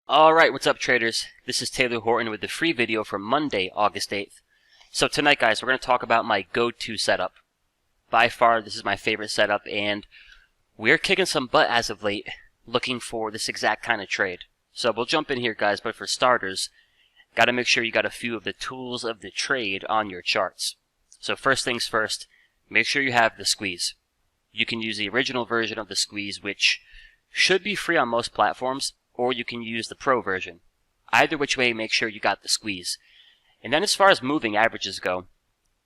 Alright, what's up traders? This is Taylor Horton with the free video for Monday, August 8th. So tonight guys, we're going to talk about my go-to setup. By far, this is my favorite setup, and we're kicking some butt as of late, looking for this exact kind of trade. So we'll jump in here guys, but for starters, gotta make sure you got a few of the tools of the trade on your charts. So first things first, make sure you have the squeeze. You can use the original version of the squeeze, which should be free on most platforms, or you can use the Pro version. Either which way, make sure you got the squeeze. And then as far as moving averages go,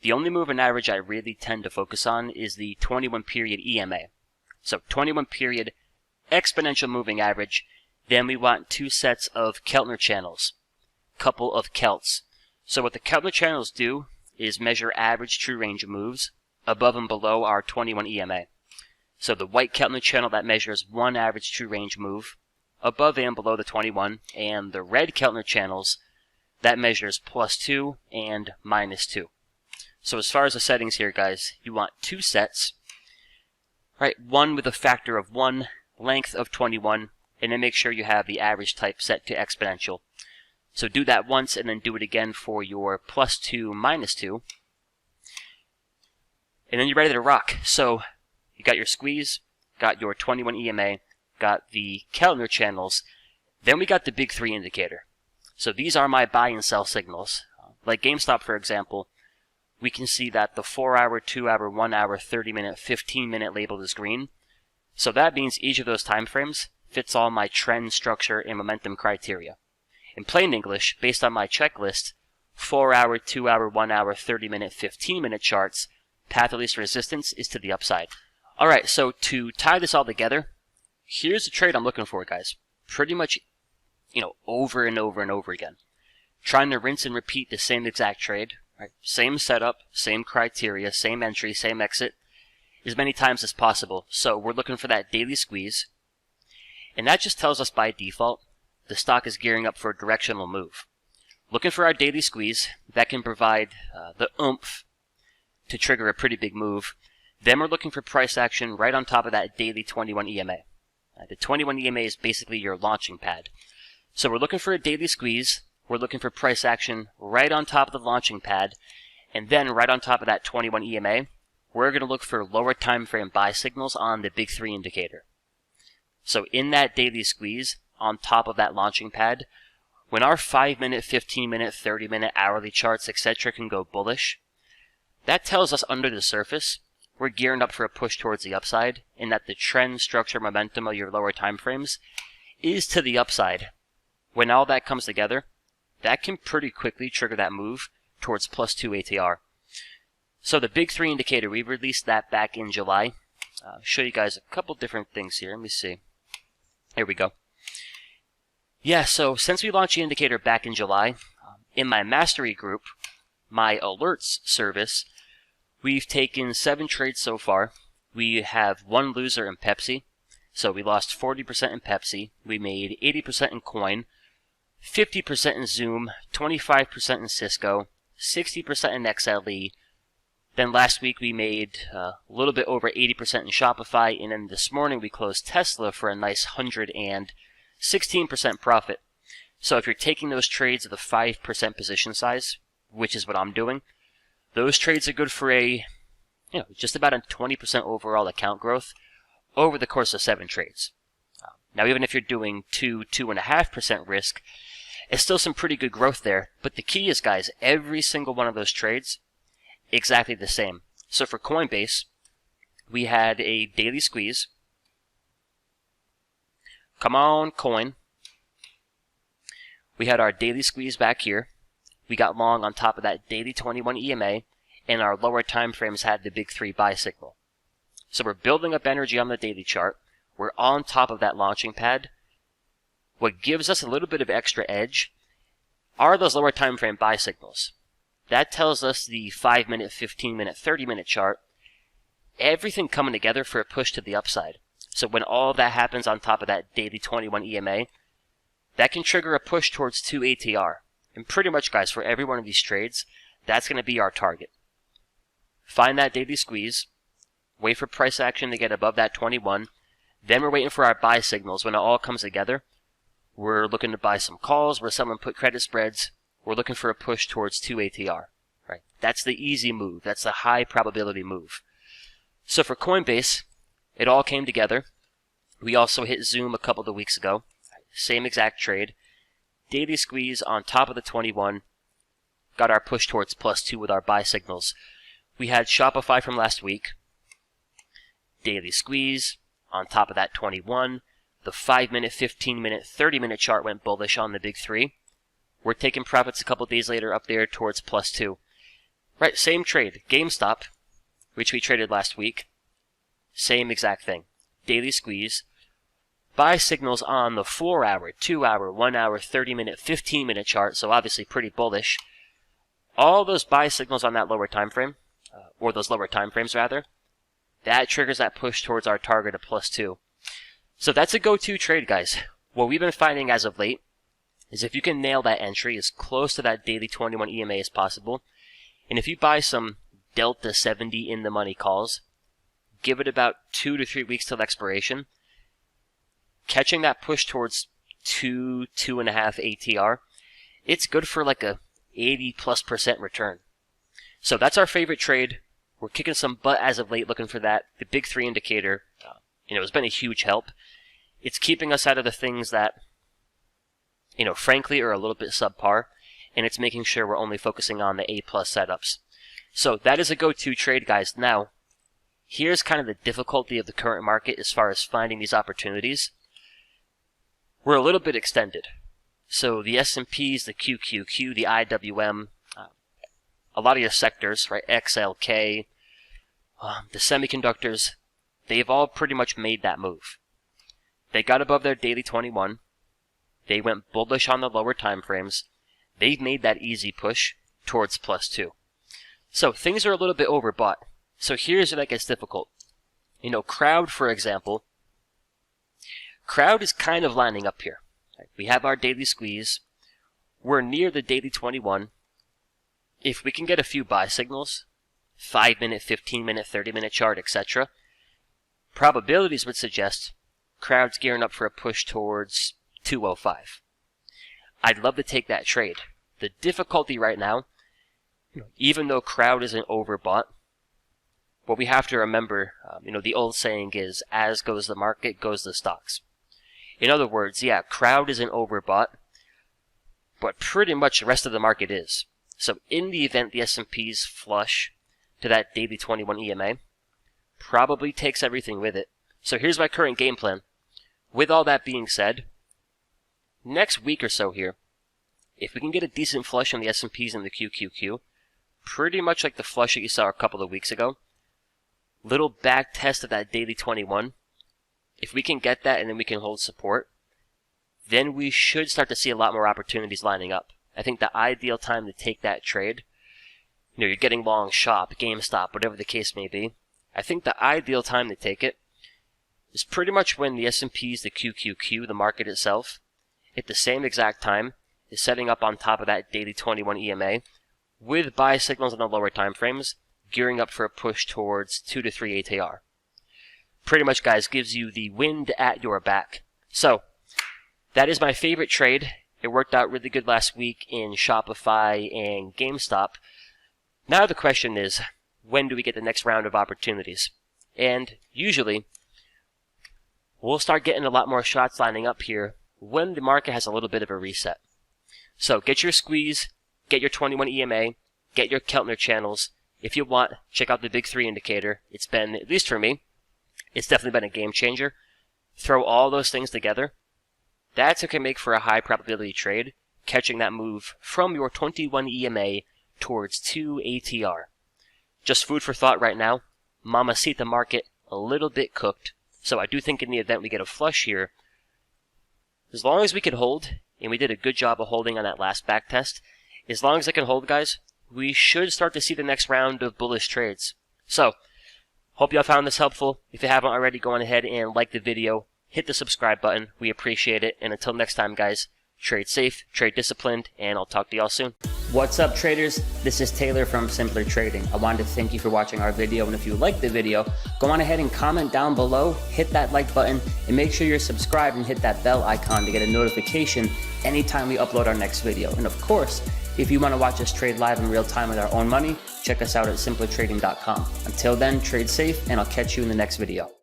the only moving average I really tend to focus on is the 21 period EMA. So 21 period exponential moving average. Then we want two sets of Keltner channels, couple of Kelts. So what the Keltner channels do is measure average true range of moves above and below our 21 EMA. So the white Keltner channel, that measures one average true range move above and below the 21, and the red Keltner channels, that measures +2 and -2. So as far as the settings here, guys, you want two sets, right? One with a factor of 1, length of 21, and then make sure you have the average type set to exponential. So do that once, and then do it again for your +2, -2, and then you're ready to rock. So you got your squeeze, got your 21 EMA, got the Keltner channels, then we got the big three indicator. So these are my buy and sell signals. Like GameStop, for example, we can see that the 4-hour, 2-hour, 1-hour, 30-minute, 15-minute label is green. So that means each of those time frames fits all my trend, structure, and momentum criteria. In plain English, based on my checklist, 4-hour, 2-hour, 1-hour, 30-minute, 15-minute charts, path of least resistance is to the upside. Alright, so to tie this all together, here's the trade I'm looking for, guys. Pretty much, over and over and over again. Trying to rinse and repeat the same exact trade. Right? Same setup, same criteria, same entry, same exit, as many times as possible. So we're looking for that daily squeeze. And that just tells us by default the stock is gearing up for a directional move. Looking for our daily squeeze, that can provide the oomph to trigger a pretty big move. Then we're looking for price action right on top of that daily 21 EMA. The 21 EMA is basically your launching pad. So we're looking for a daily squeeze, we're looking for price action right on top of the launching pad, and then right on top of that 21 EMA, we're going to look for lower time frame buy signals on the big three indicator. So in that daily squeeze, on top of that launching pad, when our 5-minute, 15-minute, 30-minute, hourly charts, etc. can go bullish, that tells us under the surface we're gearing up for a push towards the upside, and that the trend, structure, momentum of your lower time frames is to the upside. When all that comes together, that can pretty quickly trigger that move towards +2 ATR. So the big three indicator, we released that back in July. I'll show you guys a couple different things here. Let me see. Here we go. Yeah, so since we launched the indicator back in July, in my mastery group, my alerts service, we've taken 7 trades so far. We have 1 loser in Pepsi. So we lost 40% in Pepsi. We made 80% in Coin, 50% in Zoom, 25% in Cisco, 60% in XLE. Then last week we made a little bit over 80% in Shopify. And then this morning we closed Tesla for a nice 116% profit. So if you're taking those trades with a 5% position size, which is what I'm doing, those trades are good for just about a 20% overall account growth over the course of 7 trades. Now, even if you're doing 2.5% risk, it's still some pretty good growth there. But the key is, guys, every single one of those trades, exactly the same. So for Coinbase, we had a daily squeeze. Come on, Coin. We had our daily squeeze back here. We got long on top of that daily 21 EMA, and our lower time frames had the big three buy signal. So we're building up energy on the daily chart. We're on top of that launching pad. What gives us a little bit of extra edge are those lower time frame buy signals. That tells us the 5-minute, 15-minute, 30-minute chart, everything coming together for a push to the upside. So when all that happens on top of that daily 21 EMA, that can trigger a push towards 2 ATR. And pretty much, guys, for every one of these trades, that's going to be our target. Find that daily squeeze, wait for price action to get above that 21, then we're waiting for our buy signals. When it all comes together, We're looking to buy some calls where someone put credit spreads. We're looking for a push towards 2 ATR. Right? That's the easy move. That's the high probability move. So for Coinbase, it all came together. We also hit Zoom a couple of weeks ago. Same exact trade. Daily squeeze on top of the 21. Got our push towards +2 with our buy signals. We had Shopify from last week. Daily squeeze on top of that 21. The 5-minute, 15-minute, 30-minute chart went bullish on the big three. We're taking profits a couple days later up there towards +2. Right, same trade. GameStop, which we traded last week. Same exact thing. Daily squeeze. Buy signals on the 4-hour, 2-hour, 1-hour, 30-minute, 15-minute chart, so obviously pretty bullish. All those buy signals on that lower time frame, or those lower time frames rather, that triggers that push towards our target of +2. So that's a go-to trade, guys. What we've been finding as of late is if you can nail that entry as close to that daily 21 EMA as possible, and if you buy some Delta 70 in the money calls, give it about 2 to 3 weeks till expiration, catching that push towards 2.5 ATR, it's good for like a 80+% return. So that's our favorite trade. We're kicking some butt as of late looking for that. The big three indicator, it's been a huge help. It's keeping us out of the things that, frankly are a little bit subpar, and it's making sure we're only focusing on the A+ setups. So that is a go-to trade, guys. Now, here's kind of the difficulty of the current market as far as finding these opportunities. We're a little bit extended. So the S&Ps, the QQQ, the IWM, a lot of your sectors, right, XLK, the semiconductors, they've all pretty much made that move. They got above their daily 21. They went bullish on the lower time frames. They've made that easy push towards +2. So things are a little bit overbought. So here's where that gets difficult. Crowd, for example, Crowd is kind of lining up here. We have our daily squeeze. We're near the daily 21. If we can get a few buy signals, 5-minute, 15-minute, 30-minute chart, etc., probabilities would suggest Crowd's gearing up for a push towards 205. I'd love to take that trade. The difficulty right now, even though Crowd isn't overbought, what we have to remember, the old saying is, as goes the market, goes the stocks. In other words, yeah, Crowd isn't overbought, but pretty much the rest of the market is. So in the event the S&P's flush to that daily 21 EMA, probably takes everything with it. So here's my current game plan. With all that being said, next week or so here, if we can get a decent flush on the S&Ps and the QQQ, pretty much like the flush that you saw a couple of weeks ago, little back test of that daily 21, if we can get that and then we can hold support, then we should start to see a lot more opportunities lining up. I think the ideal time to take that trade, you're getting long Shop, GameStop, whatever the case may be, I think the ideal time to take it is pretty much when the S&Ps, the QQQ, the market itself, at the same exact time, is setting up on top of that daily 21 EMA, with buy signals on the lower time frames, gearing up for a push towards 2 to 3 ATR. Pretty much, guys, gives you the wind at your back. So, that is my favorite trade. It worked out really good last week in Shopify and GameStop. Now the question is, when do we get the next round of opportunities? And usually, we'll start getting a lot more shots lining up here when the market has a little bit of a reset. So get your squeeze, get your 21 EMA, get your Keltner channels. If you want, check out the Big 3 indicator. It's been, at least for me, it's definitely been a game changer. Throw all those things together. That's what can make for a high probability trade, catching that move from your 21 EMA towards 2 ATR. Just food for thought right now. Mamacita market, a little bit cooked. So I do think in the event we get a flush here, as long as we can hold, and we did a good job of holding on that last back test, as long as I can hold, guys, we should start to see the next round of bullish trades. So, hope y'all found this helpful. If you haven't already, go on ahead and like the video. Hit the subscribe button. We appreciate it. And until next time, guys, trade safe, trade disciplined, and I'll talk to y'all soon. What's up, traders? This is Taylor from Simpler Trading. I wanted to thank you for watching our video, and if you liked the video, go on ahead and comment down below, hit that like button, and make sure you're subscribed and hit that bell icon to get a notification anytime we upload our next video. And of course, if you want to watch us trade live in real time with our own money, check us out at simplertrading.com. Until then, trade safe, and I'll catch you in the next video.